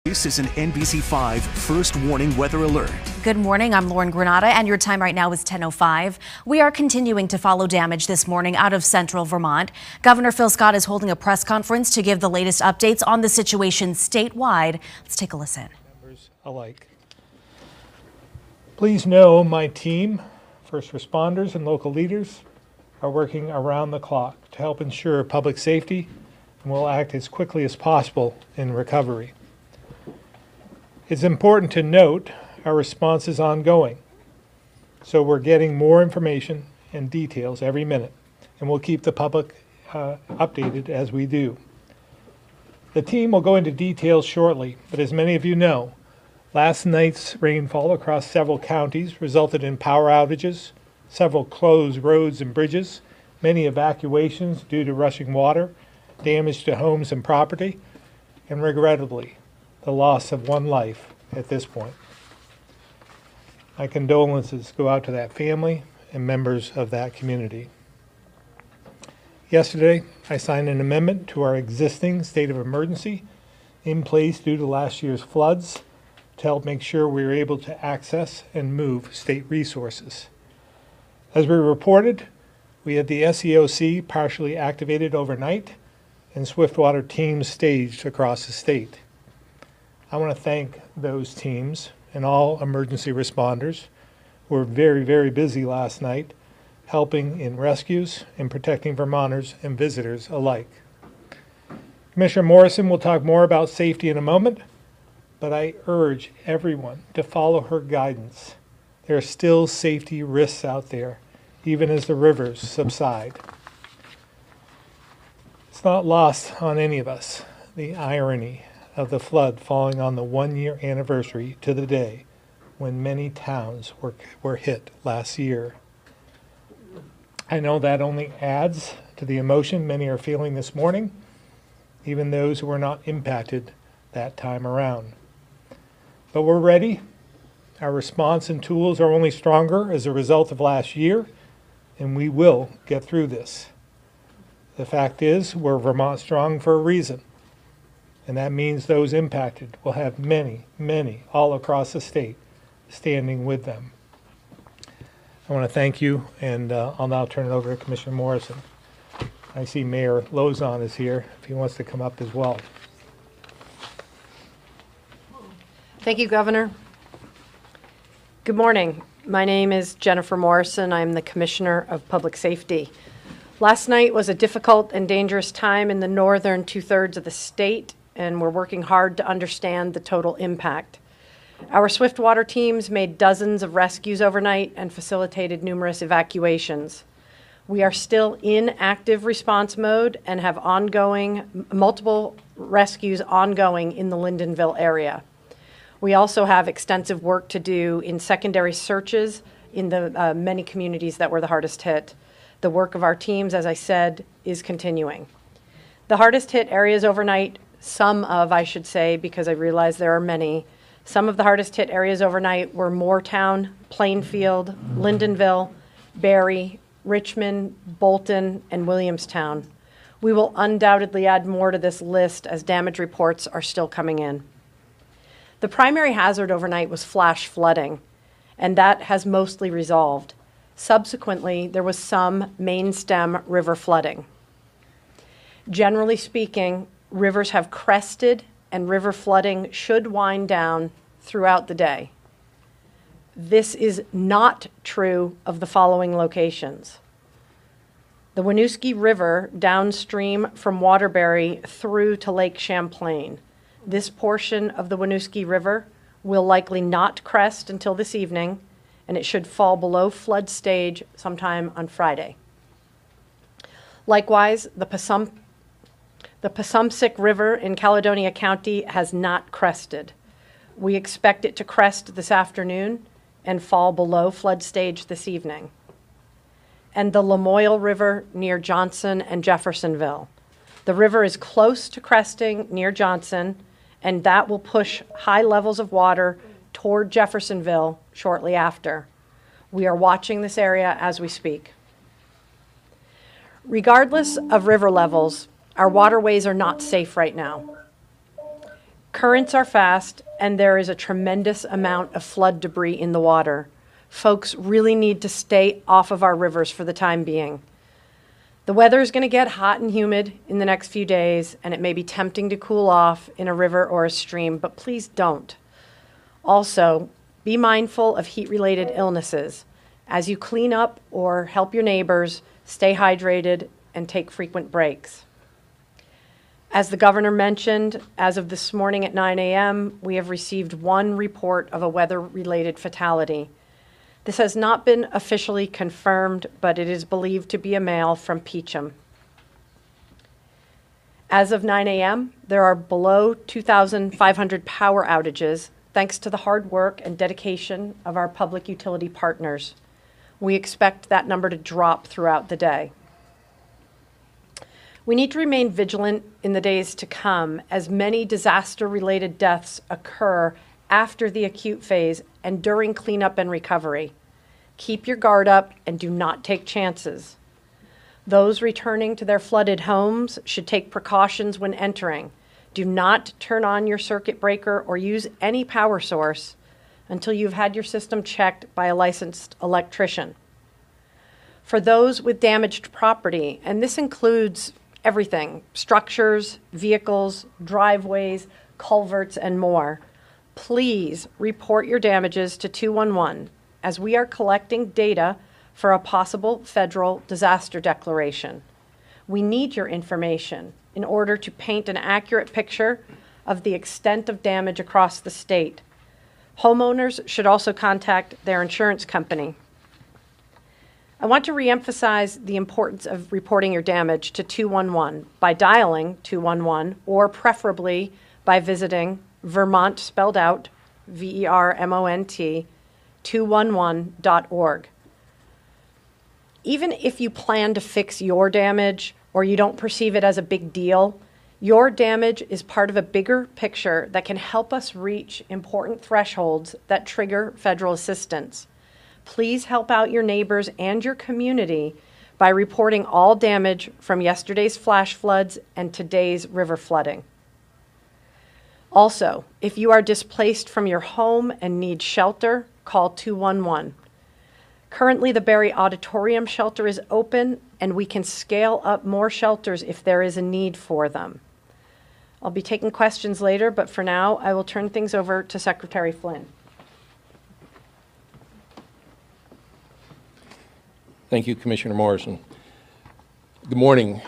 This is an NBC5 first warning weather alert. Good morning, I'm Lauren Granada, and your time right now is 10:05. We are continuing to follow damage this morning out of central Vermont. Governor Phil Scott is holding a press conference to give the latest updates on the situation statewide. Let's take a listen. Members alike. Please know my team, first responders and local leaders, are working around the clock to help ensure public safety and will act as quickly as possible in recovery. It's important to note our response is ongoing, so we're getting more information and details every minute, and we'll keep the public updated as we do. The team will go into details shortly, but as many of you know, last night's rainfall across several counties resulted in power outages, several closed roads and bridges, many evacuations due to rushing water, damage to homes and property, and regrettably, the loss of one life at this point. My condolences go out to that family and members of that community. Yesterday, I signed an amendment to our existing state of emergency in place due to last year's floods to help make sure we are able to access and move state resources. As we reported, we had the SEOC partially activated overnight and Swiftwater teams staged across the state. I want to thank those teams and all emergency responders who were very, very busy last night helping in rescues and protecting Vermonters and visitors alike. Commissioner Morrison will talk more about safety in a moment, but I urge everyone to follow her guidance. There are still safety risks out there, even as the rivers subside. It's not lost on any of us, the irony of the flood falling on the one-year anniversary to the day when many towns were hit last year. I know that only adds to the emotion many are feeling this morning, even those who were not impacted that time around. But we're ready. Our response and tools are only stronger as a result of last year, and we will get through this. The fact is, we're Vermont Strong for a reason. And that means those impacted will have many, many all across the state standing with them. I want to thank you, and I'll now turn it over to Commissioner Morrison. I see Mayor Lozon is here, if he wants to come up as well. Thank you, Governor. Good morning. My name is Jennifer Morrison. I'm the Commissioner of Public Safety. Last night was a difficult and dangerous time in the northern two-thirds of the state, and we're working hard to understand the total impact. Our Swiftwater teams made dozens of rescues overnight and facilitated numerous evacuations. We are still in active response mode and have multiple rescues ongoing in the Lyndonville area. We also have extensive work to do in secondary searches in the many communities that were the hardest hit. The work of our teams, as I said, is continuing. The hardest hit areas overnight, I should say, because I realize there are many, some of the hardest hit areas overnight were Moortown, Plainfield, Lyndonville, Barre, Richmond, Bolton, and Williamstown. We will undoubtedly add more to this list as damage reports are still coming in. The primary hazard overnight was flash flooding, and that has mostly resolved. Subsequently, there was some main stem river flooding. Generally speaking, rivers have crested and river flooding should wind down throughout the day. This is not true of the following locations. The Winooski River downstream from Waterbury through to Lake Champlain. This portion of the Winooski River will likely not crest until this evening, and it should fall below flood stage sometime on Friday. Likewise, the Passumpsic River in Caledonia County has not crested. We expect it to crest this afternoon and fall below flood stage this evening. And the Lamoille River near Johnson and Jeffersonville. The river is close to cresting near Johnson, and that will push high levels of water toward Jeffersonville shortly after. We are watching this area as we speak. Regardless of river levels, our waterways are not safe right now. Currents are fast, and there is a tremendous amount of flood debris in the water. Folks really need to stay off of our rivers for the time being. The weather is going to get hot and humid in the next few days, and it may be tempting to cool off in a river or a stream, but please don't. Also, be mindful of heat-related illnesses. As you clean up or help your neighbors, stay hydrated and take frequent breaks. As the governor mentioned, as of this morning at 9 a.m., we have received one report of a weather-related fatality. This has not been officially confirmed, but it is believed to be a male from Peacham. As of 9 a.m., there are below 2,500 power outages, thanks to the hard work and dedication of our public utility partners. We expect that number to drop throughout the day. We need to remain vigilant in the days to come, as many disaster-related deaths occur after the acute phase and during cleanup and recovery. Keep your guard up and do not take chances. Those returning to their flooded homes should take precautions when entering. Do not turn on your circuit breaker or use any power source until you've had your system checked by a licensed electrician. For those with damaged property, and this includes everything, structures, vehicles, driveways, culverts, and more, please report your damages to 211, as we are collecting data for a possible federal disaster declaration. We need your information in order to paint an accurate picture of the extent of damage across the state. Homeowners should also contact their insurance company. I want to reemphasize the importance of reporting your damage to 211 by dialing 211 or preferably by visiting Vermont, spelled out, VERMONT, 211.org. Even if you plan to fix your damage or you don't perceive it as a big deal, your damage is part of a bigger picture that can help us reach important thresholds that trigger federal assistance. Please help out your neighbors and your community by reporting all damage from yesterday's flash floods and today's river flooding. Also, if you are displaced from your home and need shelter, call 211. Currently, the Barry Auditorium shelter is open, and we can scale up more shelters if there is a need for them. I'll be taking questions later, but for now, I will turn things over to Secretary Flynn. Thank you, Commissioner Morrison. Good morning.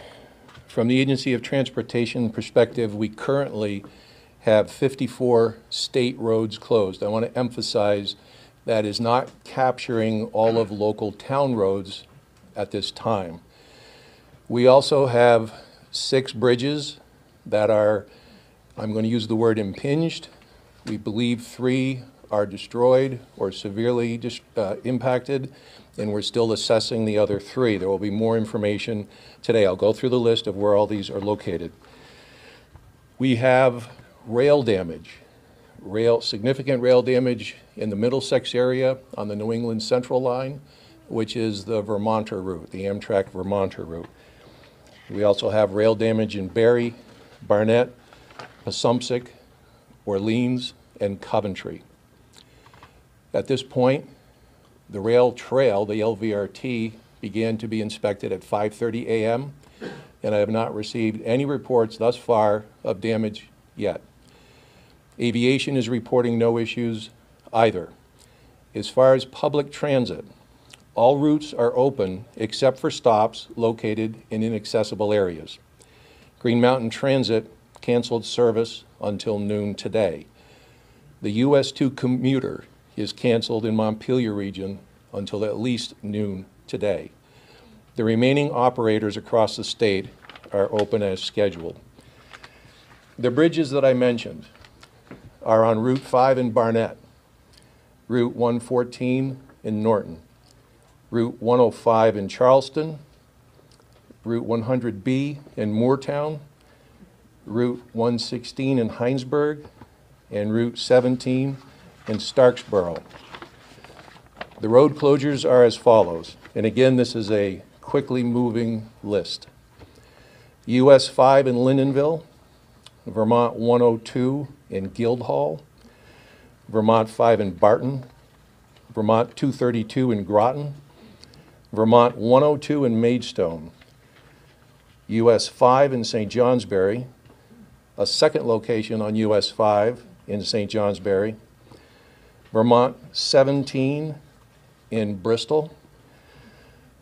From the Agency of Transportation perspective, we currently have 54 state roads closed. I want to emphasize that is not capturing all of local town roads at this time. We also have 6 bridges that are, I'm going to use the word impinged. We believe 3 are destroyed or severely impacted, and we're still assessing the other 3. There will be more information today. I'll go through the list of where all these are located. We have rail damage, significant rail damage in the Middlesex area on the New England Central line, which is the Vermonter route, the Amtrak Vermonter route. We also have rail damage in Barry, Barnett, Passumpsic, Orleans, and Coventry. At this point, the rail trail, the LVRT, began to be inspected at 5:30 a.m., and I have not received any reports thus far of damage yet. Aviation is reporting no issues either. As far as public transit, all routes are open except for stops located in inaccessible areas. Green Mountain Transit canceled service until noon today. The US 2 commuter is canceled in Montpelier region until at least noon today. The remaining operators across the state are open as scheduled. The bridges that I mentioned are on Route 5 in Barnett, Route 114 in Norton, Route 105 in Charleston, Route 100B in Moortown, Route 116 in Heinsberg, and Route 17 in Starksboro. The road closures are as follows, and again, this is a quickly moving list. US 5 in Lyndonville, Vermont 102 in Guildhall, Vermont 5 in Barton, Vermont 232 in Groton, Vermont 102 in Maidstone, US 5 in St. Johnsbury, a second location on US 5 in St. Johnsbury, Vermont 17 in Bristol,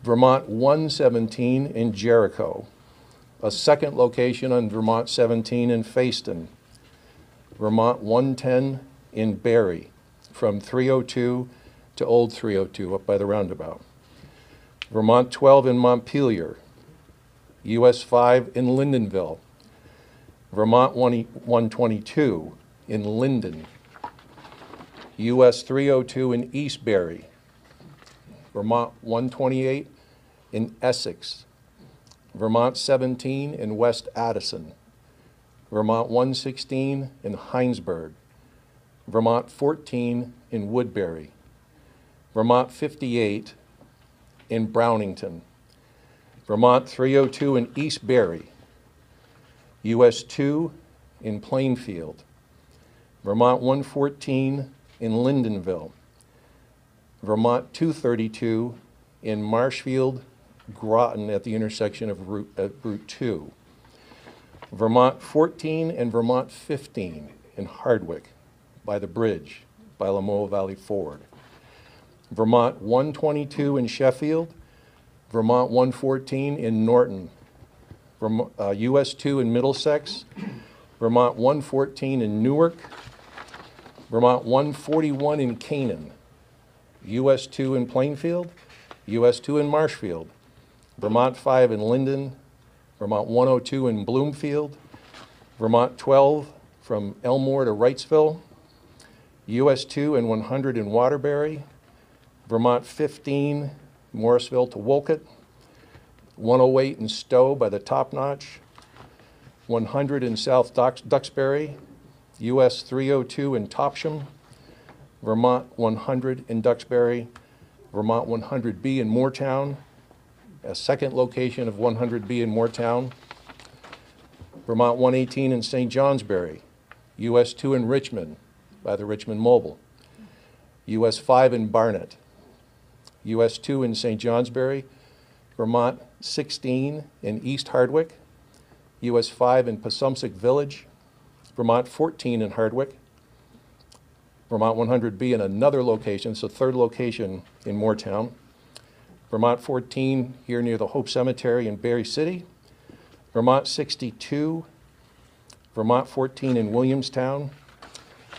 Vermont 117 in Jericho, a second location on Vermont 17 in Fayston, Vermont 110 in Barry, from 302 to Old 302 up by the roundabout, Vermont 12 in Montpelier, US 5 in Lyndonville, Vermont 122 in Linden, US 302 in Eastbury, Vermont 128 in Essex, Vermont 17 in West Addison, Vermont 116 in Heinsberg, Vermont 14 in Woodbury, Vermont 58 in Brownington, Vermont 302 in East Barry, US 2 in Plainfield, Vermont 114 in Lyndonville, Vermont 232 in Marshfield, Groton at the intersection of Route 2, Vermont 14 and Vermont 15 in Hardwick by the bridge by Lamoille Valley Ford, Vermont 122 in Sheffield, Vermont 114 in Norton, US 2 in Middlesex, Vermont 114 in Newark, Vermont 141 in Canaan, US 2 in Plainfield, US 2 in Marshfield, Vermont 5 in Linden, Vermont 102 in Bloomfield, Vermont 12 from Elmore to Wrightsville, US 2 and 100 in Waterbury, Vermont 15, Morrisville to Wolcott, 108 in Stowe by the Top Notch, 100 in South Duxbury, US 302 in Topsham, Vermont 100 in Duxbury, Vermont 100B in Moortown, a second location of 100B in Moortown, Vermont 118 in St. Johnsbury, US 2 in Richmond by the Richmond Mobile, US 5 in Barnet, US 2 in St. Johnsbury, Vermont 16 in East Hardwick, US 5 in Passumpsic Village, Vermont 14 in Hardwick, Vermont 100B in another location, so third location in Moortown, Vermont 14 here near the Hope Cemetery in Berry City, Vermont 62, Vermont 14 in Williamstown,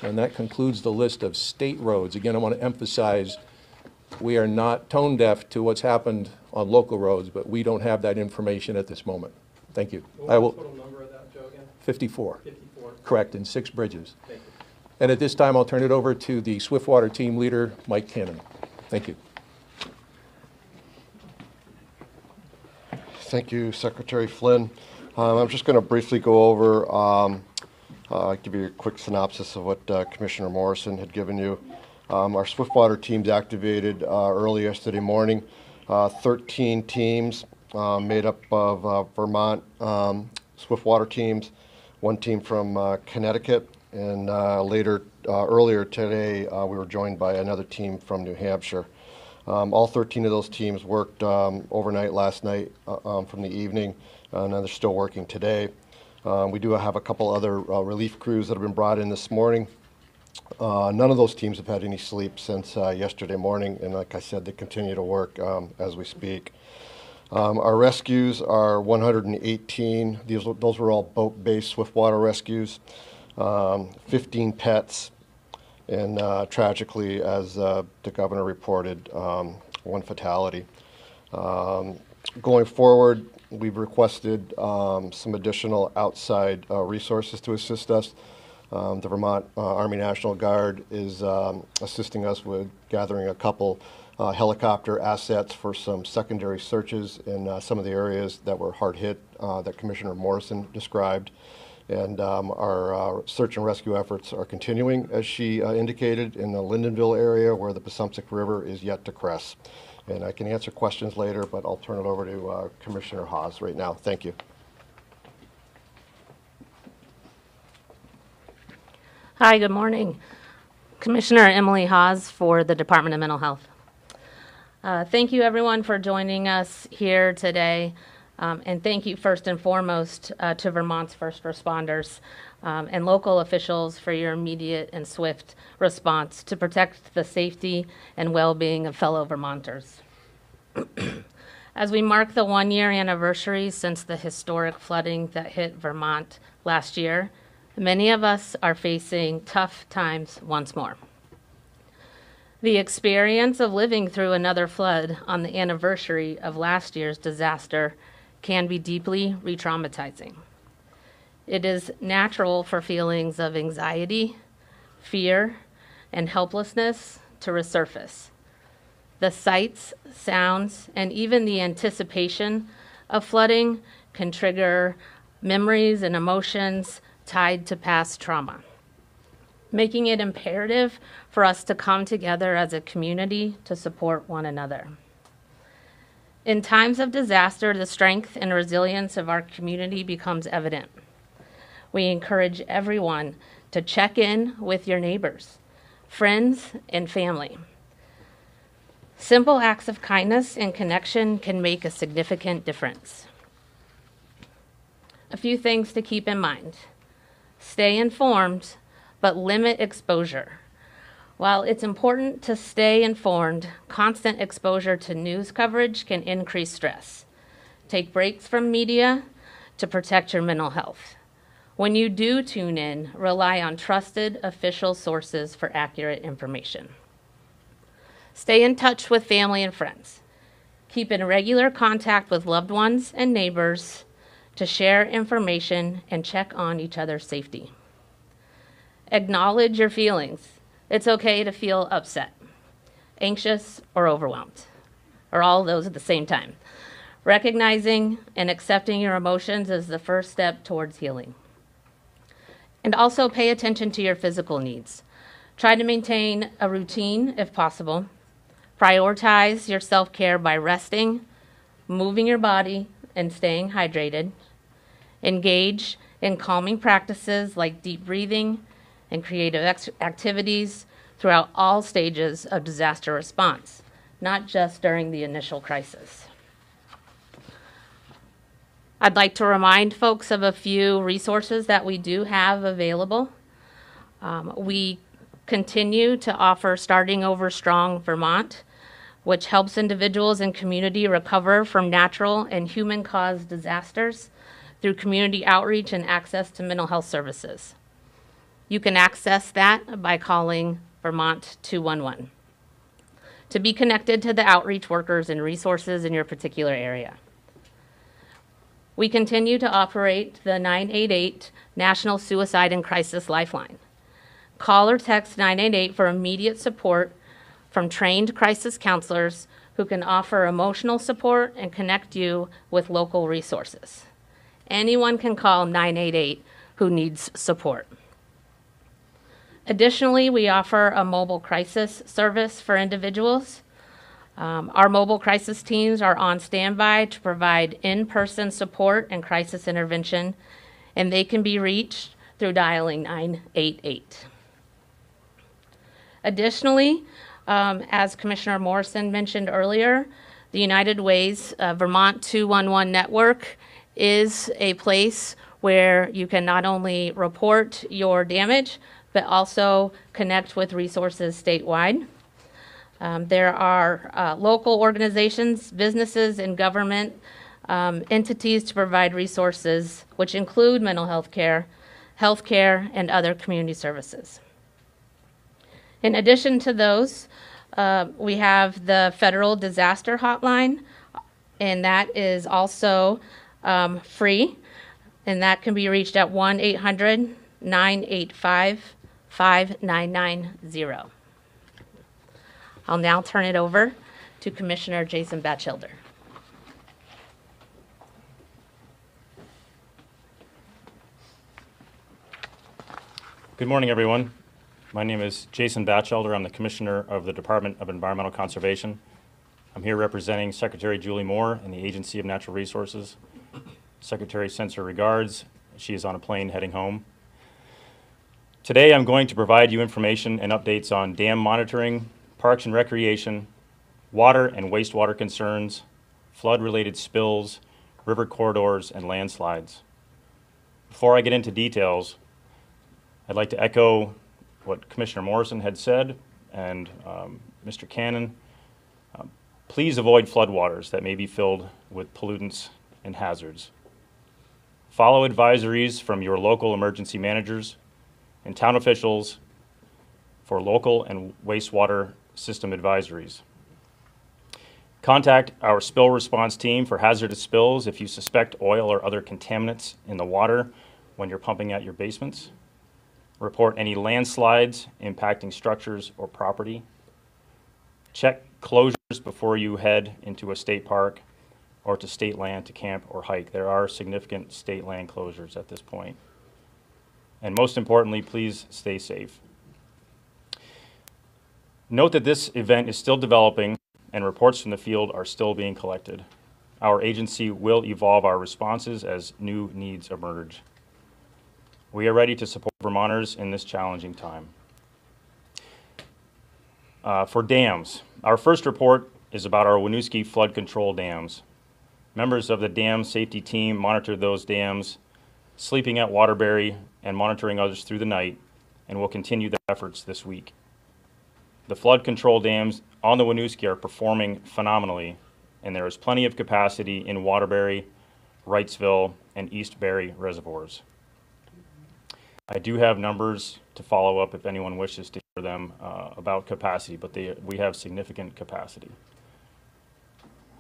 and that concludes the list of state roads. Again, I want to emphasize we are not tone deaf to what's happened on local roads, but we don't have that information at this moment. Thank you. What was the total number of that, Joe, again? 54. 54. Correct, in 6 bridges. Thank you. And at this time, I'll turn it over to the Swiftwater team leader, Mike Cannon. Thank you. Thank you, Secretary Flynn. I'm just going to briefly go over, give you a quick synopsis of what Commissioner Morrison had given you. Our Swiftwater teams activated early yesterday morning. 13 teams made up of Vermont Swiftwater teams, 1 team from Connecticut, and earlier today, we were joined by another team from New Hampshire. All 13 of those teams worked overnight last night from the evening, and they're still working today. We do have a couple other relief crews that have been brought in this morning. None of those teams have had any sleep since yesterday morning, and like I said, they continue to work as we speak. Our rescues are 118. Those were all boat-based Swiftwater rescues, 15 pets, and tragically, as the governor reported, 1 fatality. Going forward, we've requested some additional outside resources to assist us. The Vermont Army National Guard is assisting us with gathering a couple helicopter assets for some secondary searches in some of the areas that were hard hit that Commissioner Morrison described. And our search and rescue efforts are continuing, as she indicated, in the Lyndonville area where the Passumpsic River is yet to crest. And I can answer questions later, but I'll turn it over to Commissioner Hawes right now. Thank you. Hi, good morning. Commissioner Emily Haas for the Department of Mental Health. Thank you everyone for joining us here today. And thank you first and foremost to Vermont's first responders and local officials for your immediate and swift response to protect the safety and well-being of fellow Vermonters. As we mark the one-year anniversary since the historic flooding that hit Vermont last year, many of us are facing tough times once more. The experience of living through another flood on the anniversary of last year's disaster can be deeply re-traumatizing. It is natural for feelings of anxiety, fear, and helplessness to resurface. The sights, sounds, and even the anticipation of flooding can trigger memories and emotions tied to past trauma, making it imperative for us to come together as a community to support one another. In times of disaster, the strength and resilience of our community becomes evident. We encourage everyone to check in with your neighbors, friends, and family. Simple acts of kindness and connection can make a significant difference. A few things to keep in mind. Stay informed, but limit exposure. While it's important to stay informed, constant exposure to news coverage can increase stress. Take breaks from media to protect your mental health. When you do tune in, rely on trusted official sources for accurate information. Stay in touch with family and friends. Keep in regular contact with loved ones and neighbors to share information and check on each other's safety. Acknowledge your feelings. It's okay to feel upset, anxious, or overwhelmed, or all of those at the same time. Recognizing and accepting your emotions is the first step towards healing. And also pay attention to your physical needs. Try to maintain a routine if possible. Prioritize your self-care by resting, moving your body, and staying hydrated. Engage in calming practices like deep breathing and creative activities throughout all stages of disaster response, not just during the initial crisis. I'd like to remind folks of a few resources that we do have available. We continue to offer Starting Over Strong Vermont, which helps individuals and community recover from natural and human-caused disasters through community outreach and access to mental health services. You can access that by calling Vermont 211 to be connected to the outreach workers and resources in your particular area. We continue to operate the 988 National Suicide and Crisis Lifeline. Call or text 988 for immediate support from trained crisis counselors who can offer emotional support and connect you with local resources. Anyone can call 988 who needs support. Additionally, we offer a mobile crisis service for individuals. Our mobile crisis teams are on standby to provide in-person support and crisis intervention, and they can be reached through dialing 988. Additionally, as Commissioner Morrison mentioned earlier, the United Ways Vermont 211 network is a place where you can not only report your damage, but also connect with resources statewide. There are local organizations, businesses, and government entities to provide resources, which include mental health care, and other community services. In addition to those, we have the Federal Disaster Hotline, and that is also free, and that can be reached at 1-800-985-5990. I'll now turn it over to Commissioner Jason Batchelder. Good morning, everyone. My name is Jason Batchelder. I'm the Commissioner of the Department of Environmental Conservation. I'm here representing Secretary Julie Moore and the Agency of Natural Resources. Secretary sends her regards. She is on a plane heading home. Today, I'm going to provide you information and updates on dam monitoring, parks and recreation, water and wastewater concerns, flood-related spills, river corridors, and landslides. Before I get into details, I'd like to echo what Commissioner Morrison had said and Mr. Cannon. Please avoid floodwaters that may be filled with pollutants and hazards. Follow advisories from your local emergency managers and town officials for local and wastewater system advisories. Contact our spill response team for hazardous spills if you suspect oil or other contaminants in the water when you're pumping at your basements. Report any landslides impacting structures or property. Check closures before you head into a state park or to state land to camp or hike. There are significant state land closures at this point. And most importantly, please stay safe. Note that this event is still developing and reports from the field are still being collected. Our agency will evolve our responses as new needs emerge. We are ready to support Vermonters in this challenging time. For dams, our first report is about our Winooski flood control dams. Members of the dam safety team monitored those dams, sleeping at Waterbury and monitoring others through the night, and will continue their efforts this week. The flood control dams on the Winooski are performing phenomenally, and there is plenty of capacity in Waterbury, Wrightsville, and East Barry reservoirs. I do have numbers to follow up if anyone wishes to hear them about capacity, but we have significant capacity.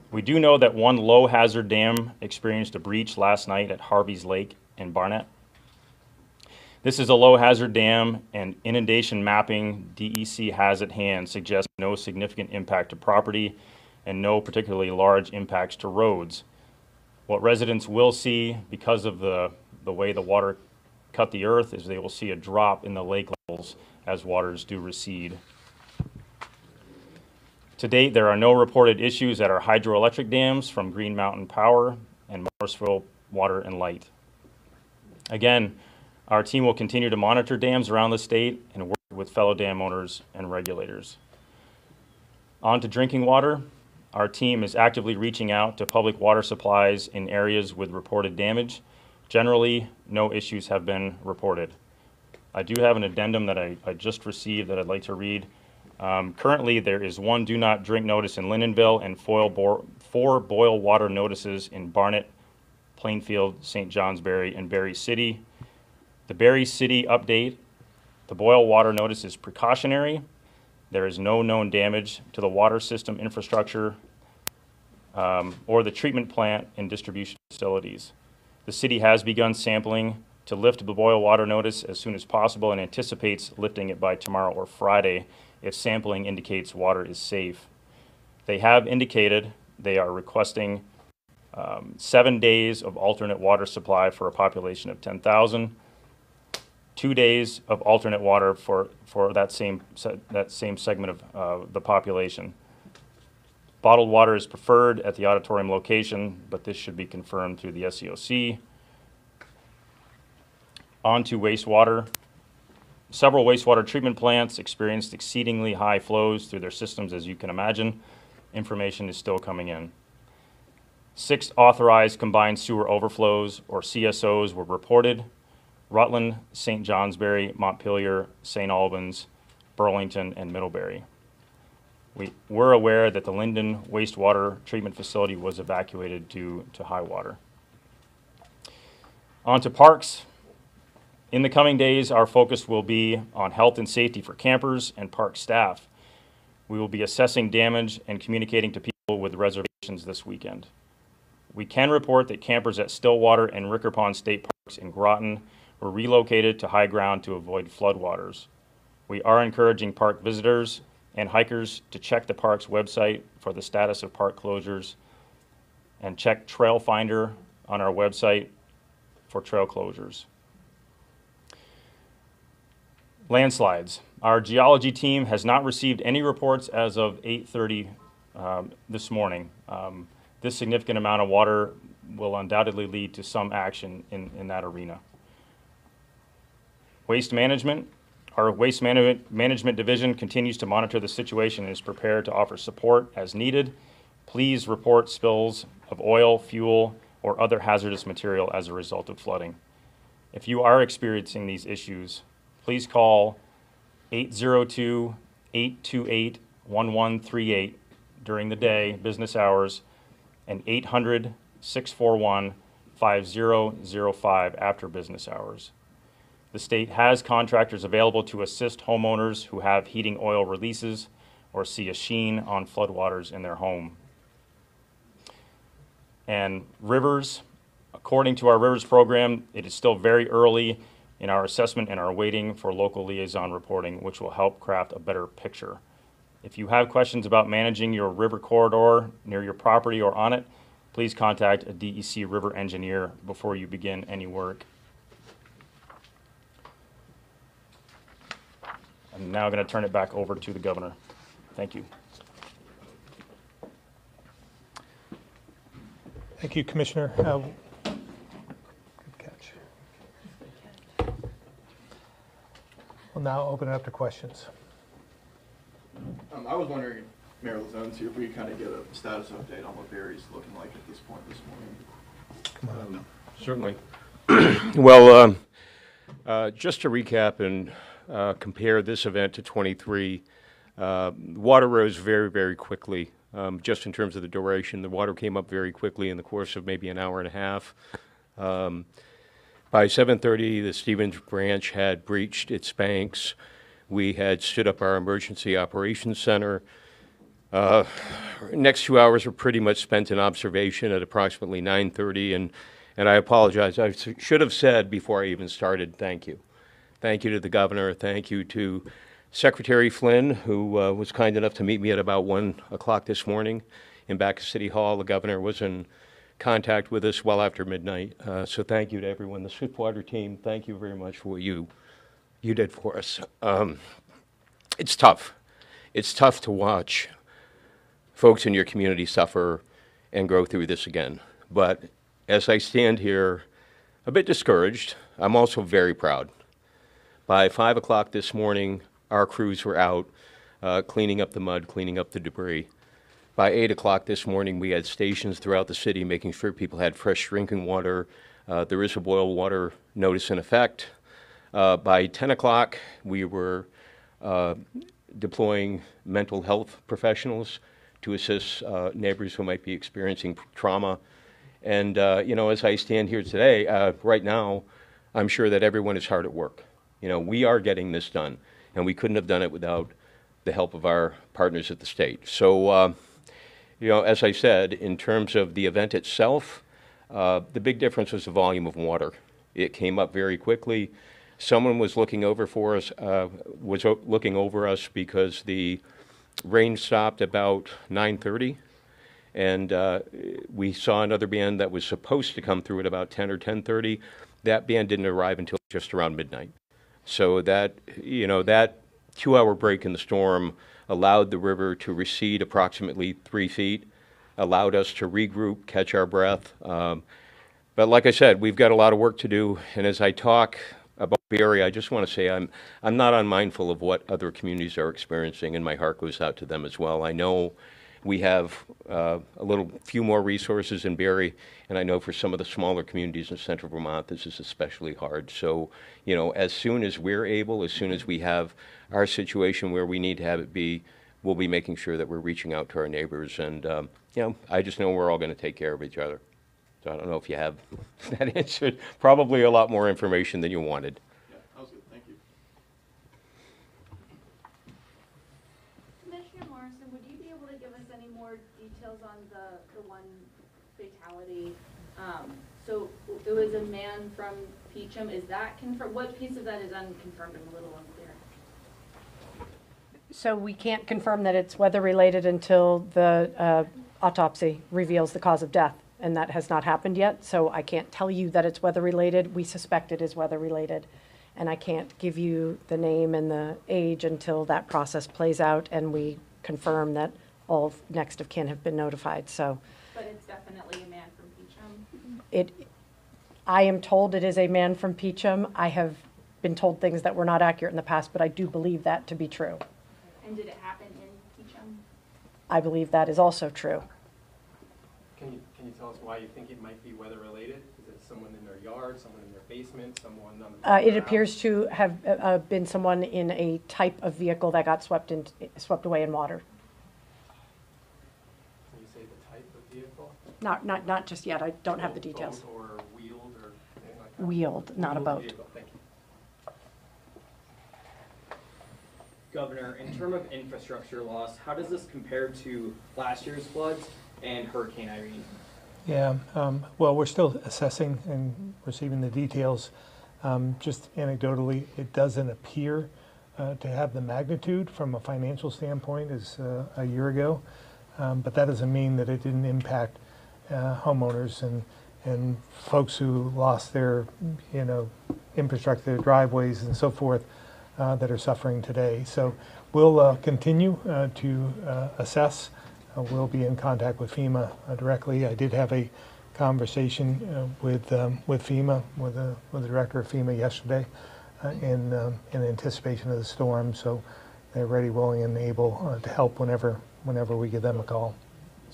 We do know that one low hazard dam experienced a breach last night at Harvey's Lake in Barnett. This is a low hazard dam, and inundation mapping DEC has at hand suggests no significant impact to property and no particularly large impacts to roads. What residents will see because of the way the water cut the earth is they will see a drop in the lake levels as waters do recede. To date, there are no reported issues at our hydroelectric dams from Green Mountain Power and Morrisville Water and Light. Again, our team will continue to monitor dams around the state and work with fellow dam owners and regulators. On to drinking water. Our team is actively reaching out to public water supplies in areas with reported damage. Generally, no issues have been reported. I do have an addendum that I just received that I'd like to read. Currently, there is one do not drink notice in Lindenville and 4 boil water notices in Barnett, Plainfield, St. Johnsbury, and Berry City. The Berry City update, the boil water notice is precautionary. There is no known damage to the water system infrastructure or the treatment plant and distribution facilities. The city has begun sampling to lift the boil water notice as soon as possible and anticipates lifting it by tomorrow or Friday if sampling indicates water is safe. They have indicated they are requesting 7 days of alternate water supply for a population of 10,000, 2 days of alternate water for that same segment of the population. Bottled water is preferred at the auditorium location, but this should be confirmed through the SEOC. On to wastewater. Several wastewater treatment plants experienced exceedingly high flows through their systems, as you can imagine. Information is still coming in. 6 authorized combined sewer overflows, or CSOs, were reported. Rutland, St. Johnsbury, Montpelier, St. Albans, Burlington, and Middlebury. We were aware that the Linden wastewater treatment facility was evacuated due to high water. On to parks. In the coming days, our focus will be on health and safety for campers and park staff. We will be assessing damage and communicating to people with reservations this weekend. We can report that campers at Stillwater and Ricker Pond State Parks in Groton were relocated to high ground to avoid floodwaters. We are encouraging park visitors and hikers to check the park's website for the status of park closures and check Trail Finder on our website for trail closures. Landslides. Our geology team has not received any reports as of 8:30 this morning. This significant amount of water will undoubtedly lead to some action in that arena. Waste management. Our waste management division continues to monitor the situation and is prepared to offer support as needed. Please report spills of oil, fuel, or other hazardous material as a result of flooding. If you are experiencing these issues, please call 802-828-1138 during the day, business hours, and 800-641-5005 after business hours. The state has contractors available to assist homeowners who have heating oil releases or see a sheen on floodwaters in their home. And rivers, according to our rivers program, it is still very early in our assessment and are waiting for local liaison reporting, which will help craft a better picture. If you have questions about managing your river corridor near your property or on it, please contact a DEC river engineer before you begin any work. I'm now going to turn it back over to the governor. Thank you. Thank you, Commissioner. Good catch. We'll now open it up to questions. I was wondering if Mayor Lazone's here, if we could kind of get a status update on what Barry's looking like at this point this morning. Certainly. Well, just to recap and compare this event to 23, water rose very, very quickly. Just in terms of the duration, the water came up very quickly in the course of maybe an hour and a half. By 7:30, the Stevens Branch had breached its banks. We had stood up our emergency operations center. Next 2 hours were pretty much spent in observation at approximately 9:30, and I apologize. I should have said before I even started, thank you. Thank you to the governor. Thank you to Secretary Flynn, who was kind enough to meet me at about 1 o'clock this morning in back of City Hall. The governor was in contact with us well after midnight. So thank you to everyone. The Swiftwater team, thank you very much for what you did for us. It's tough. It's tough to watch folks in your community suffer and grow through this again. But as I stand here a bit discouraged, I'm also very proud. By 5 o'clock this morning, our crews were out cleaning up the mud, cleaning up the debris. By 8 o'clock this morning, we had stations throughout the city making sure people had fresh drinking water. There is a boil water notice in effect. By 10 o'clock, we were deploying mental health professionals to assist neighbors who might be experiencing trauma. And, you know, as I stand here today, right now, I'm sure that everyone is hard at work. You know, we are getting this done, and we couldn't have done it without the help of our partners at the state. So, you know, as I said, in terms of the event itself, the big difference was the volume of water. It came up very quickly. Someone was looking over for us, looking over us because the rain stopped about 9:30, and we saw another band that was supposed to come through at about 10 or 10:30. That band didn't arrive until just around midnight. So that, you know, that 2-hour break in the storm allowed the river to recede approximately 3 feet, allowed us to regroup, catch our breath. But like I said, we've got a lot of work to do. And as I talk about Barry, I just want to say I'm not unmindful of what other communities are experiencing, and my heart goes out to them as well. I know we have a few more resources in Barry, and I know for some of the smaller communities in central Vermont, this is especially hard. So, you know, as soon as we're able, as soon as we have our situation where we need to have it be, we'll be making sure that we're reaching out to our neighbors. And, you know, I just know we're all going to take care of each other. So I don't know if you have that answered. Probably a lot more information than you wanted. Yeah, that was good. Thank you. Commissioner Morrison, would you be able to give us any more details on the one fatality? So it was a man from Peacham. Is that confirmed? What piece of that is unconfirmed? I'm a little unclear. So we can't confirm that it's weather-related until the autopsy reveals the cause of death, and that has not happened yet. So I can't tell you that it's weather-related. We suspect it is weather-related, and I can't give you the name and the age until that process plays out and we confirm that all next of kin have been notified. So, but it's definitely a man from Peachum. I am told it is a man from Peachum. I have been told things that were not accurate in the past, but I do believe that to be true. And did it happen in Peachum? I believe that is also true. Can you tell us why you think it might be weather related? Is it someone in their yard, someone in their basement, someone on the It appears to have been someone in a type of vehicle that got swept away in water. Can you say the type of vehicle? Not just yet. I don't have the details. Boat or wheeled or anything like that? Wheeled, not a Wheeled boat. vehicle. Thank you. Governor, in terms of infrastructure loss, how does this compare to last year's floods and Hurricane Irene? Yeah, well, we're still assessing and receiving the details. Just anecdotally, it doesn't appear to have the magnitude from a financial standpoint as a year ago, but that doesn't mean that it didn't impact homeowners and folks who lost their, infrastructure, their driveways and so forth that are suffering today. So we'll continue to assess. We'll be in contact with FEMA directly. I did have a conversation with FEMA, with the director of FEMA yesterday in anticipation of the storm. So they're ready, willing, and able to help whenever we give them a call.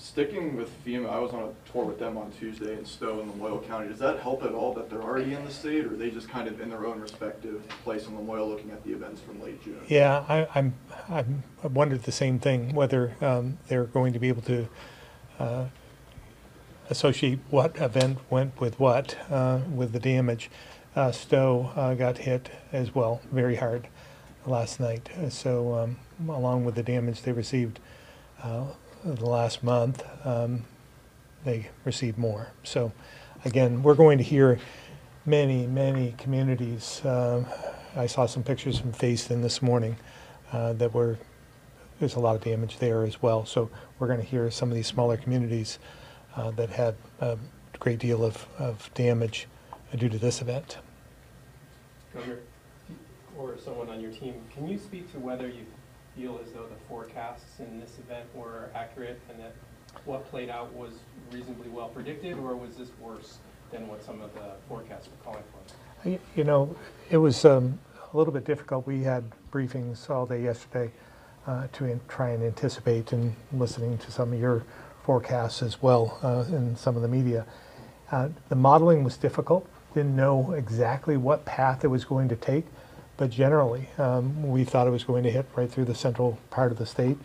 Sticking with FEMA, I was on a tour with them on Tuesday in Stowe in Lamoille County. Does that help at all that they're already in the state, or are they just kind of in their own respective place in Lamoille looking at the events from late June? Yeah, I wondered the same thing, whether they're going to be able to associate what event went with what with the damage. Stowe got hit as well, very hard last night. So along with the damage they received the last month, they received more. So again, we're going to hear many communities. I saw some pictures from Facein this morning there's a lot of damage there as well. So we're going to hear some of these smaller communities that had a great deal of damage due to this event. Governor, or someone on your team, can you speak to whether you feel as though the forecasts in this event were accurate and that what played out was reasonably well predicted, or was this worse than what some of the forecasts were calling for? It was a little bit difficult. We had briefings all day yesterday to try and anticipate, and listening to some of your forecasts as well in some of the media. The modeling was difficult. Didn't know exactly what path it was going to take, but generally we thought it was going to hit right through the central part of the state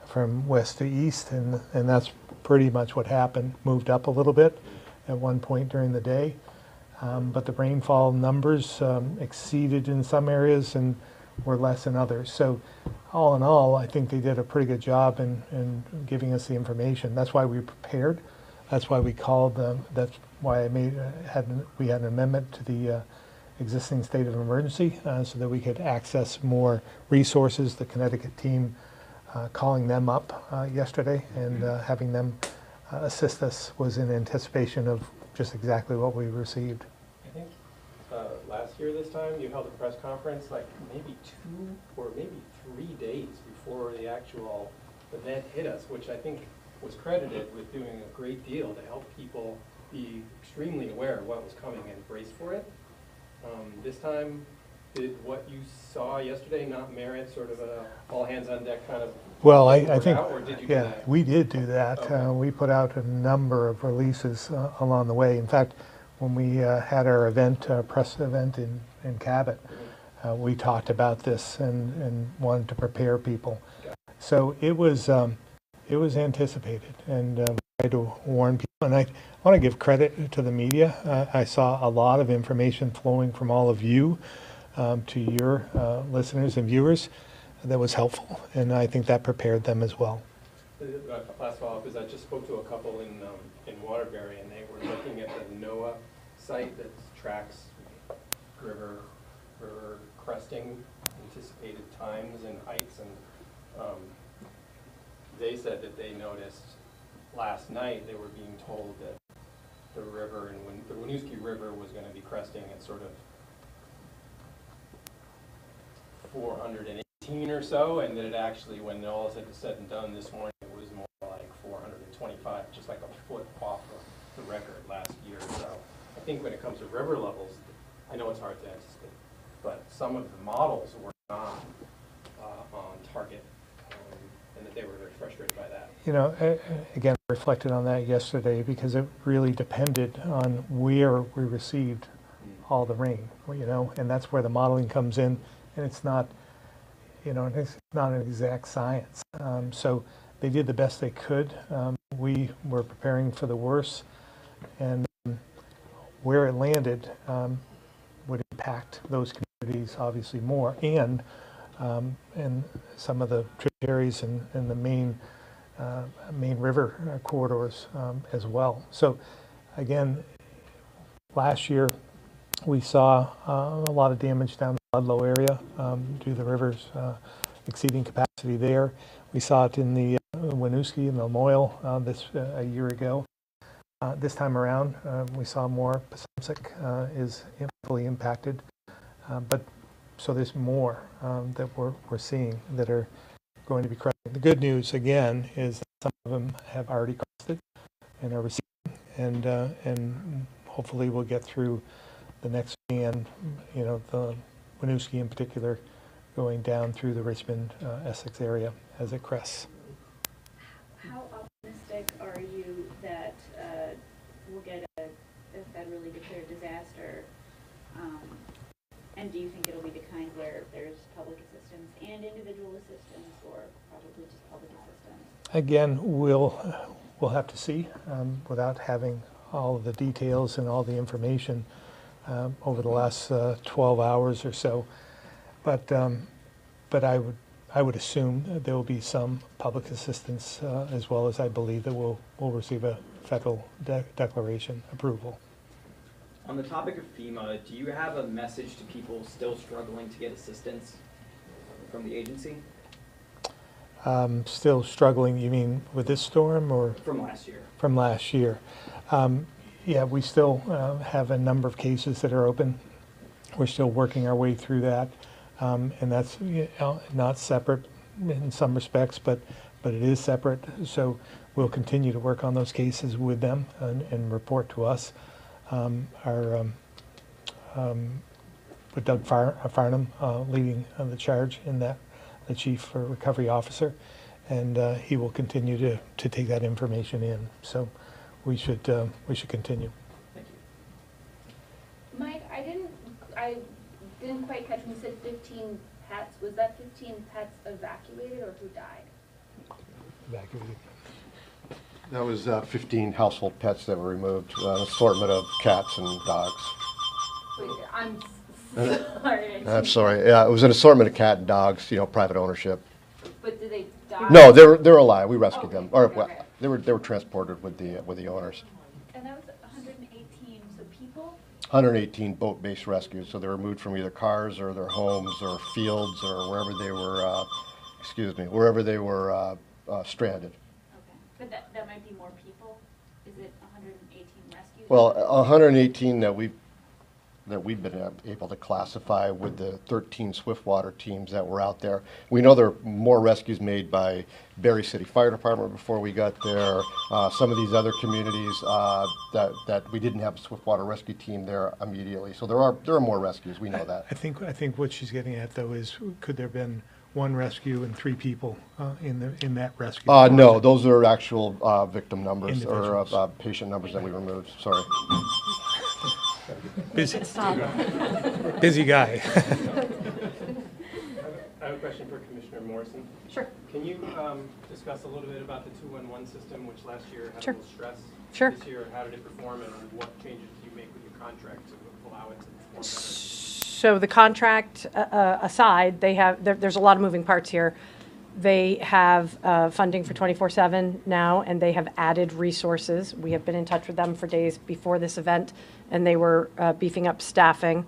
from west to east, and that's pretty much what happened. Moved up a little bit at one point during the day, but the rainfall numbers exceeded in some areas and were less in others. So all in all, I think they did a pretty good job in giving us the information. That's why we prepared. That's why we called them. That's why we had an amendment to the existing state of emergency so that we could access more resources. The Connecticut team calling them up yesterday and having them assist us was in anticipation of just exactly what we received. I think last year this time you held a press conference like maybe 2 or maybe 3 days before the actual event hit us, which I think was credited with doing a great deal to help people be extremely aware of what was coming and brace for it. This time, did what you saw yesterday not merit sort of a all hands on deck kind of? Well, I think, or did you do yeah, that? we did do that. Okay. We put out a number of releases along the way. In fact, when we had our event, press event in Cabot, we talked about this and wanted to prepare people. So it was anticipated, and we tried to warn people. And I want to give credit to the media. I saw a lot of information flowing from all of you to your listeners and viewers that was helpful, and I think that prepared them as well. Last follow-up is I just spoke to a couple in Waterbury, and they were looking at the NOAA site that tracks river cresting, anticipated times and heights, and they said that they noticed last night they were being told that the river, and the Winooski River was going to be cresting at sort of 418 or so, and that it actually, when all is said and done this morning, it was more like 425, just like a foot off of the record last year. So I think when it comes to river levels, I know it's hard to anticipate, but some of the models were not on target, and that they were very frustrated by that. You know, again, I reflected on that yesterday because it really depended on where we received all the rain, you know, and that's where the modeling comes in, and it's not, you know, it's not an exact science. So they did the best they could. We were preparing for the worst, and where it landed would impact those communities obviously more, and some of the tributaries and the main river corridors as well. So again, last year we saw a lot of damage down the Ludlow area due to the rivers exceeding capacity there. We saw it in the Winooski and the Moyle a year ago. This time around, we saw more. Passumpsic is heavily impacted, but so there's more that we're seeing that are going to be crossing. The good news again is that some of them have already crossed it and are receiving, and hopefully we'll get through the next span. You know, the Winooski in particular, going down through the Richmond, Essex area as it crests. How optimistic are you that we'll get a federally declared disaster? And do you think it'll be the kind where there's public assistance and individual assistance, or probably just public assistance? Again, we'll have to see without having all of the details and all the information over the last 12 hours or so. But I would assume that there will be some public assistance as well as I believe that we'll receive a federal declaration approval. On the topic of FEMA, do you have a message to people still struggling to get assistance from the agency? Still struggling, you mean with this storm or? From last year. From last year. Yeah, we still have a number of cases that are open. We're still working our way through that. And that's not separate in some respects, but it is separate. So we'll continue to work on those cases with them and report to us. With Doug Farnham leading the charge in that, the Chief Recovery Officer, and he will continue to take that information in. So we should continue. Thank you. Mike, I didn't quite catch when you said 15 pets. Was that 15 pets evacuated or who died? Evacuated. That was 15 household pets that were removed, an assortment of cats and dogs. Wait, I'm sorry. I'm sorry. Yeah, it was an assortment of cat and dogs, you know, private ownership. But did they die? No, they're alive. We rescued them. Or Okay, well, okay. they were transported with the owners. And that was 118, so people? 118 boat-based rescues, so they were moved from either cars or their homes or fields or wherever they were. Wherever they were stranded. But that might be more people? Is it 118 rescues? Well, 118 that we've been able to classify with the 13 Swiftwater teams that were out there. We know there are more rescues made by Berry City Fire Department before we got there. Some of these other communities that we didn't have a Swiftwater rescue team there immediately. So there are more rescues. We know that. I think what she's getting at though is, could there have been one rescue and 3 people in that rescue? No, those are actual victim numbers or patient numbers that we removed. Sorry. Busy guy. I have a question for Commissioner Morrison. Sure. Can you discuss a little bit about the 211 system, which last year had Sure. a little stress? Sure. This year, how did it perform, and what changes did you make with your contract to allow it to perform better? So the contract aside, there's a lot of moving parts here. They have funding for 24/7 now, and they have added resources. We have been in touch with them for days before this event, and they were beefing up staffing.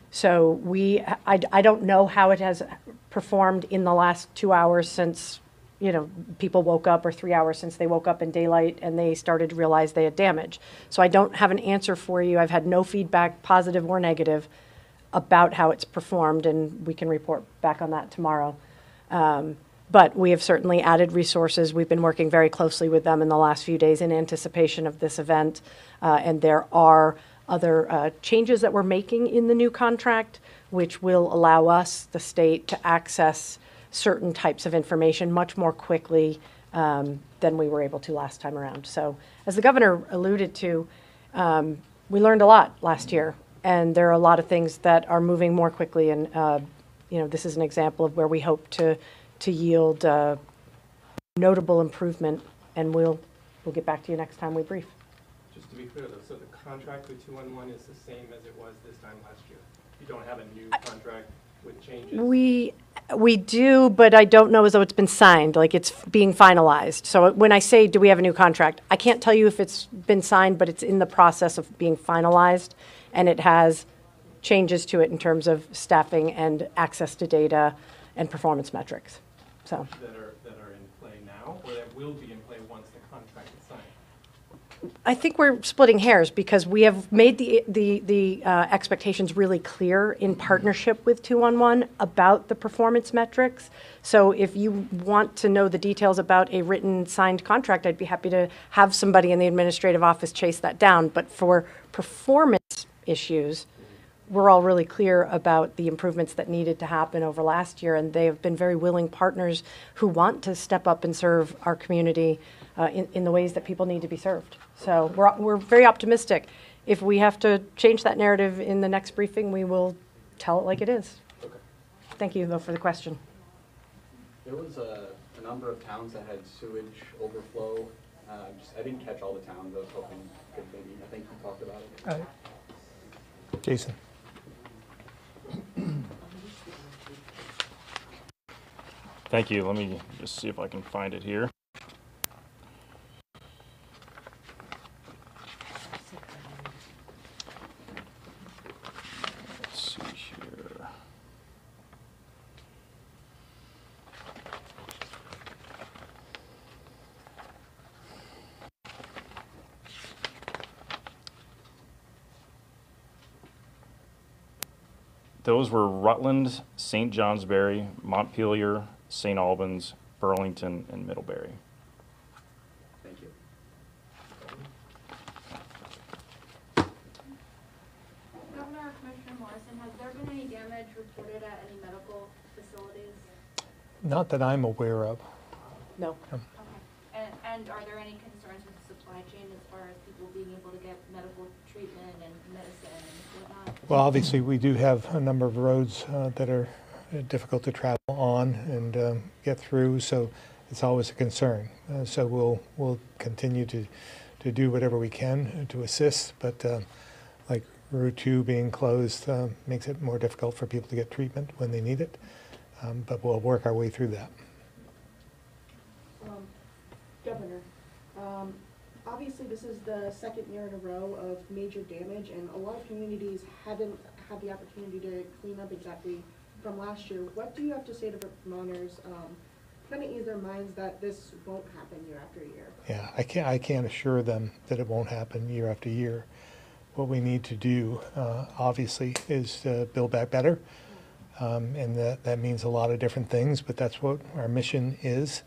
So I don't know how it has performed in the last 2 hours since, you know, people woke up, or 3 hours since they woke up in daylight and they started to realize they had damage. So I don't have an answer for you. I've had no feedback, positive or negative, about how it's performed, and we can report back on that tomorrow. But we have certainly added resources. We've been working very closely with them in the last few days in anticipation of this event, and there are other changes that we're making in the new contract, which will allow us, the state, to access certain types of information much more quickly than we were able to last time around. So as the governor alluded to, we learned a lot last year, and there are a lot of things that are moving more quickly. And this is an example of where we hope to yield notable improvement, and we'll get back to you next time we brief. Just to be clear, though, so the contract with 211 is the same as it was this time last year? You don't have a new contract with changes? We do, but I don't know as though it's been signed, like it's being finalized. So when I say, do we have a new contract, I can't tell you if it's been signed, but it's in the process of being finalized, and it has changes to it in terms of staffing and access to data and performance metrics. So That are in play now, or that will be in play once the contract is signed? I think we're splitting hairs because we have made the expectations really clear in partnership with 211 about the performance metrics. So if you want to know the details about a written signed contract, I'd be happy to have somebody in the administrative office chase that down. But for performance issues, we're all really clear about the improvements that needed to happen over last year, and they have been very willing partners who want to step up and serve our community in the ways that people need to be served. So we're very optimistic. If we have to change that narrative in the next briefing, we will tell it like it is. Okay. Thank you, though, for the question. There was a number of towns that had sewage overflow. I didn't catch all the towns. I was hoping you could maybe, I think you talked about it. Jason. Thank you. Let me just see if I can find it here. Let's see here. Those were Rutland, St. Johnsbury, Montpelier, St. Albans, Burlington, and Middlebury. Thank you. Governor, Commissioner Morrison, has there been any damage reported at any medical facilities? Not that I'm aware of. No. Okay. And are there any concerns with the supply chain as far as people being able to get medical treatment and medicine and whatnot? Well, obviously, we do have a number of roads that are difficult to travel on and get through, so it's always a concern. So we'll continue to do whatever we can to assist, but like Route 2 being closed makes it more difficult for people to get treatment when they need it, but we'll work our way through that. Governor, obviously this is the second year in a row of major damage, and a lot of communities haven't had the opportunity to clean up exactly from last year. What do you have to say to Vermonters, kind of ease their minds that this won't happen year after year? Yeah, I can't assure them that it won't happen year after year. What we need to do, obviously, is build back better, and that means a lot of different things, but that's what our mission is,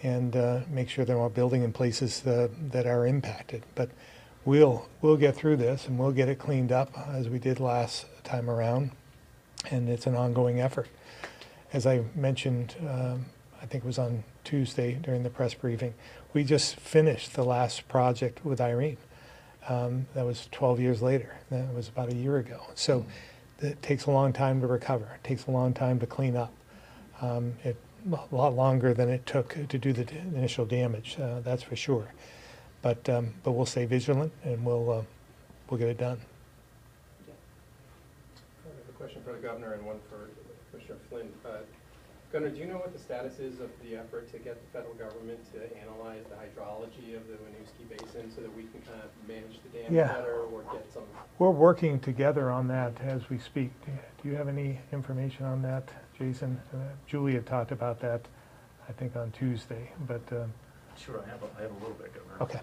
and make sure that we're building in places that are impacted. But we'll get through this, and we'll get it cleaned up as we did last time around, and it's an ongoing effort. As I mentioned, I think it was on Tuesday during the press briefing, we just finished the last project with Irene. That was 12 years later. That was about a year ago. So it takes a long time to recover. It takes a long time to clean up. A lot longer than it took to do the initial damage, that's for sure. But we'll stay vigilant, and we'll get it done. I have a question for the governor and one for Commissioner Flynn. Governor, do you know what the status is of the effort to get the federal government to analyze the hydrology of the Winooski Basin so that we can kind of manage the damage better or get some? We're working together on that as we speak. Do you have any information on that, Jason? Julie had talked about that, I think, on Tuesday, but... Sure, I have a little bit, Governor. Okay.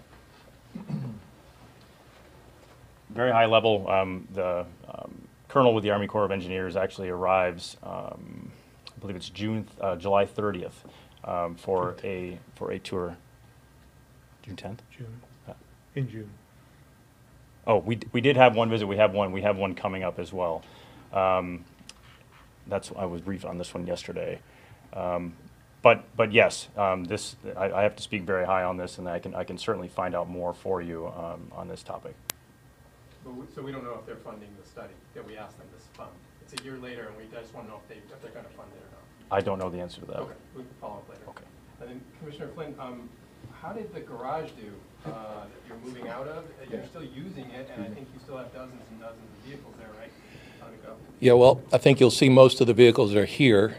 Very high level, the colonel with the Army Corps of Engineers actually arrives, I believe it's July 30th, for a tour. June 10th? June. In June. Oh, we did have one visit. We have one coming up as well. I was briefed on this one yesterday. But yes, I have to speak very high on this, and I can certainly find out more for you on this topic. So we don't know if they're funding the study that we asked them to fund. It's a year later, and I just want to know if they're going to fund it or not. I don't know the answer to that. Okay, we can follow up later. Okay. And then Commissioner Flynn, how did the garage do that you're moving out of? You're still using it, and I think you still have dozens and dozens of vehicles there, right? How'd it go? Yeah, well, I think you'll see most of the vehicles are here.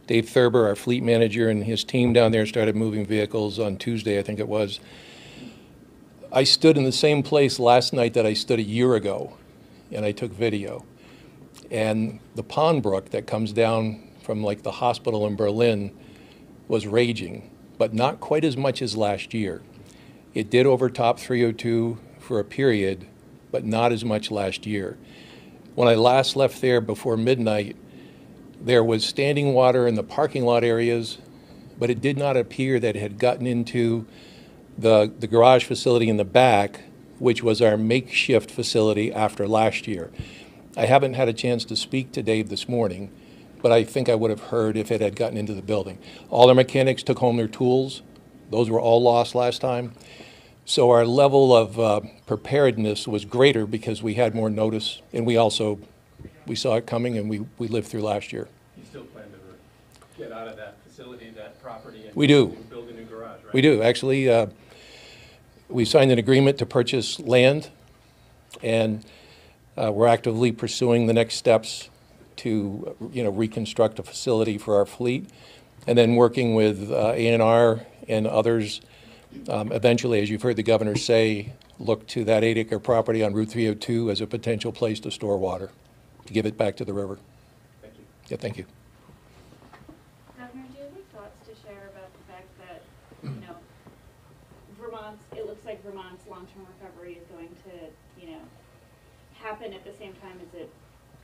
Dave Thurber, our fleet manager, and his team down there started moving vehicles on Tuesday, I think it was. I stood in the same place last night that I stood a year ago, and I took video. And the pond brook that comes down from like the hospital in Berlin was raging, but not quite as much as last year. It did overtop 302 for a period, but not as much last year. When I last left there before midnight, there was standing water in the parking lot areas, but it did not appear that it had gotten into the garage facility in the back, which was our makeshift facility after last year. I haven't had a chance to speak to Dave this morning, but I think I would have heard if it had gotten into the building. All our mechanics took home their tools. Those were all lost last time. So our level of preparedness was greater because we had more notice, and we saw it coming, and we lived through last year. You still plan to get out of that facility, that property, and We do. build a new garage, right? We do. Actually, we signed an agreement to purchase land, and we're actively pursuing the next steps to reconstruct a facility for our fleet, and then working with A&R and others. Eventually, as you've heard the governor say, look to that 8-acre property on Route 302 as a potential place to store water, to give it back to the river. Thank you. Yeah, thank you. Governor, do you have any thoughts to share about the fact that, it looks like Vermont's long-term recovery is going to, happen at the same time as it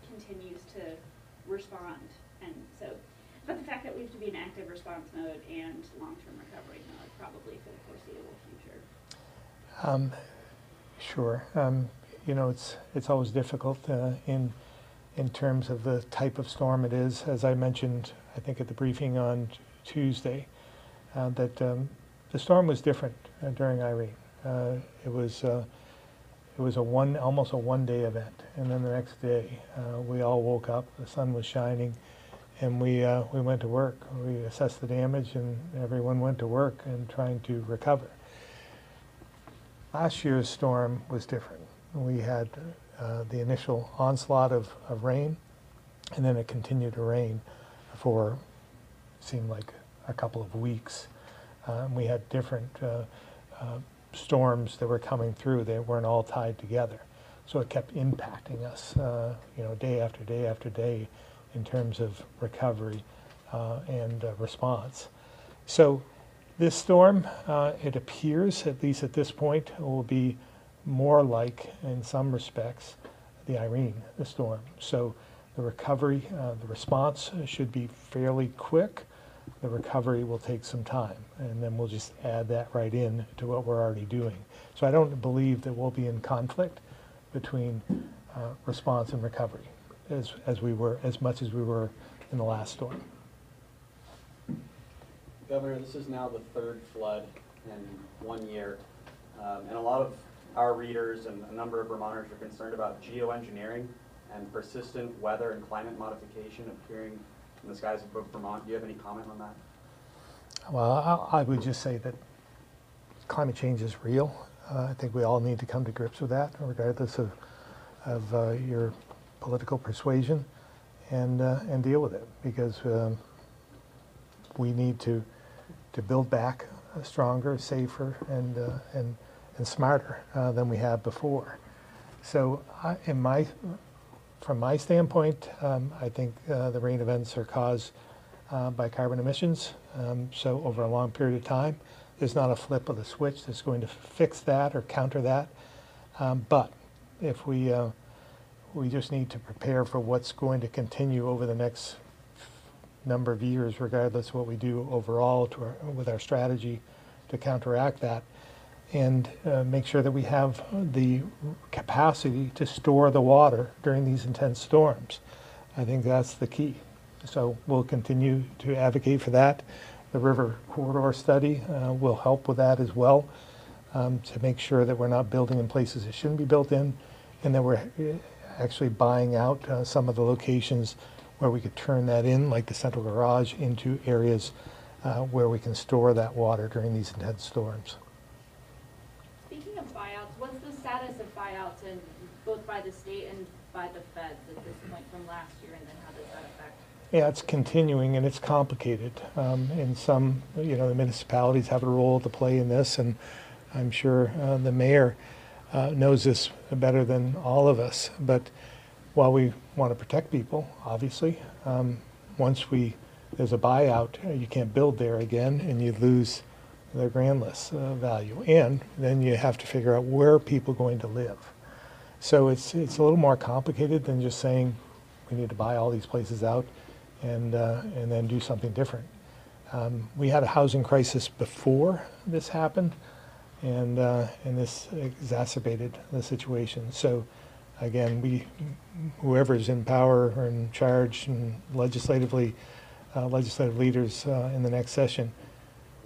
continues to respond. And so, but the fact that we have to be in active response mode and long-term recovery mode probably for the foreseeable future. Sure. It's always difficult in terms of the type of storm it is. As I mentioned, I think at the briefing on Tuesday, that the storm was different during Irene. It was almost a one-day event, and then the next day we all woke up. The sun was shining, and we went to work. We assessed the damage, and everyone went to work and trying to recover. Last year's storm was different. We had the initial onslaught of rain, and then it continued to rain for seemed like a couple of weeks. We had different storms that were coming through. They weren't all tied together. So it kept impacting us, day after day after day in terms of recovery and response. So this storm, it appears, at least at this point, will be more like, in some respects, the Irene, the storm. So the recovery, the response should be fairly quick. The recovery will take some time, and then we'll just add that right in to what we're already doing. So I don't believe that we'll be in conflict between response and recovery as much as we were in the last storm. Governor, this is now the third flood in 1 year, and a lot of our readers and a number of Vermonters are concerned about geoengineering and persistent weather and climate modification appearing in the skies of Vermont. Do you have any comment on that? Well, I would just say that climate change is real. I think we all need to come to grips with that, regardless of your political persuasion, and deal with it, because we need to build back stronger, safer, and smarter than we have before. So, from my standpoint, I think the rain events are caused by carbon emissions. So over a long period of time, there's not a flip of the switch that's going to fix that or counter that. But if we just need to prepare for what's going to continue over the next number of years, regardless of what we do overall with our strategy to counteract that. and make sure that we have the capacity to store the water during these intense storms. I think that's the key. So we'll continue to advocate for that. The river corridor study will help with that as well, to make sure that we're not building in places it shouldn't be built in, and that we're actually buying out some of the locations where we could turn that in, like the central garage, into areas where we can store that water during these intense storms. Speaking of buyouts, what's the status of buyouts in both by the state and by the feds at this point from last year, and then how does that affect? Yeah, it's continuing and it's complicated. And some, you know, the municipalities have a role to play in this, and I'm sure the mayor knows this better than all of us. But while we want to protect people, obviously, once there's a buyout, you can't build there again, and you lose the grand list value. And then you have to figure out where people are going to live. So it's a little more complicated than just saying we need to buy all these places out and then do something different. We had a housing crisis before this happened, and this exacerbated the situation. So again, whoever's in power or in charge and legislative leaders in the next session,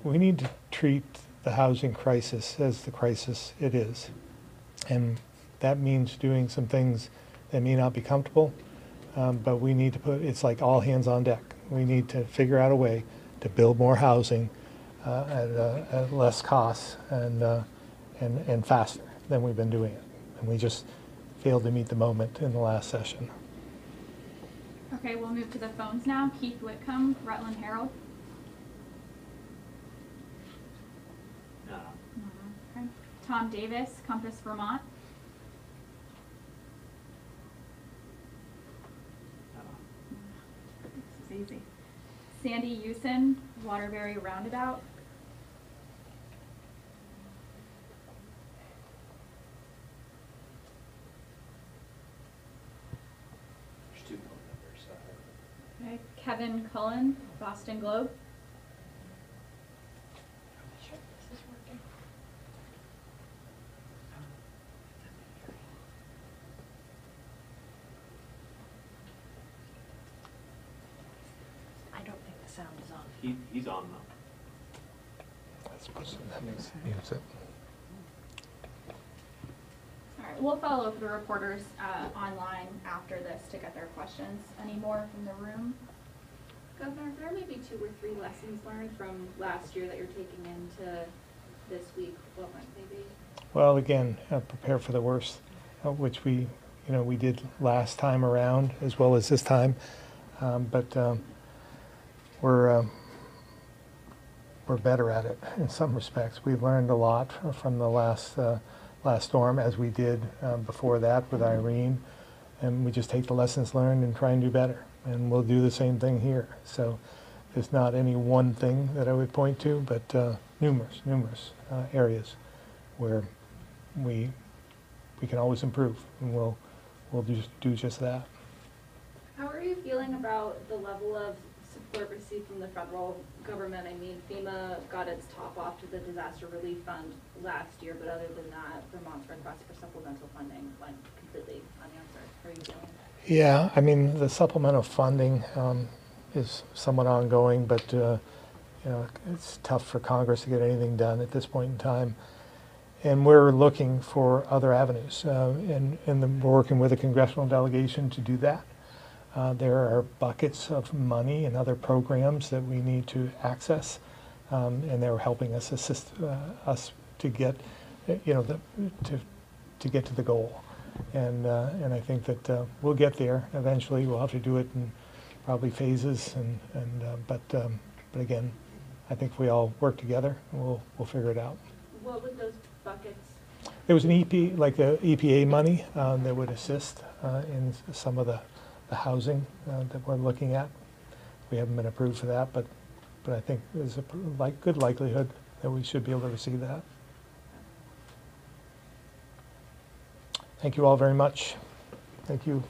we need to treat the housing crisis as the crisis it is. And that means doing some things that may not be comfortable, but we need to it's like all hands on deck. We need to figure out a way to build more housing at less costs and faster than we've been doing it. And we just failed to meet the moment in the last session. Okay, we'll move to the phones now. Keith Whitcomb, Rutland Herald. Okay. Tom Davis, Compass Vermont. This is easy. Sandy Usen, Waterbury Roundabout. Okay. Kevin Cullen, Boston Globe. I don't think the sound is on. He's on though. That makes it. All right, we'll follow up with the reporters online after this to get their questions. Any more from the room? Governor, there may be 2 or 3 lessons learned from last year that you're taking into this week. What might they be? Well, again, prepare for the worst, which we did last time around as well as this time. But we're better at it in some respects. We've learned a lot from the last storm, as we did before that with Irene, and we just take the lessons learned and try and do better. And we'll do the same thing here. So there's not any one thing that I would point to, but numerous areas where we can always improve, and we'll do just that. How are you feeling about the level of support received from the federal government? I mean, FEMA got its top off to the disaster relief fund last year, but other than that, Vermont's request for supplemental funding went completely unanswered. How are you feeling? Yeah, I mean, the supplemental funding is somewhat ongoing, but it's tough for Congress to get anything done at this point in time. And we're looking for other avenues, and we're working with a congressional delegation to do that. There are buckets of money and other programs that we need to access, and they're helping us assist us to get, to get to the goal. And I think that we'll get there eventually. We'll have to do it in probably phases, but again, I think if we all work together, we'll figure it out. What would those buckets? There was an like the EPA money that would assist in some of the housing that we're looking at. We haven't been approved for that, but I think there's a good likelihood that we should be able to receive that. Thank you all very much. Thank you.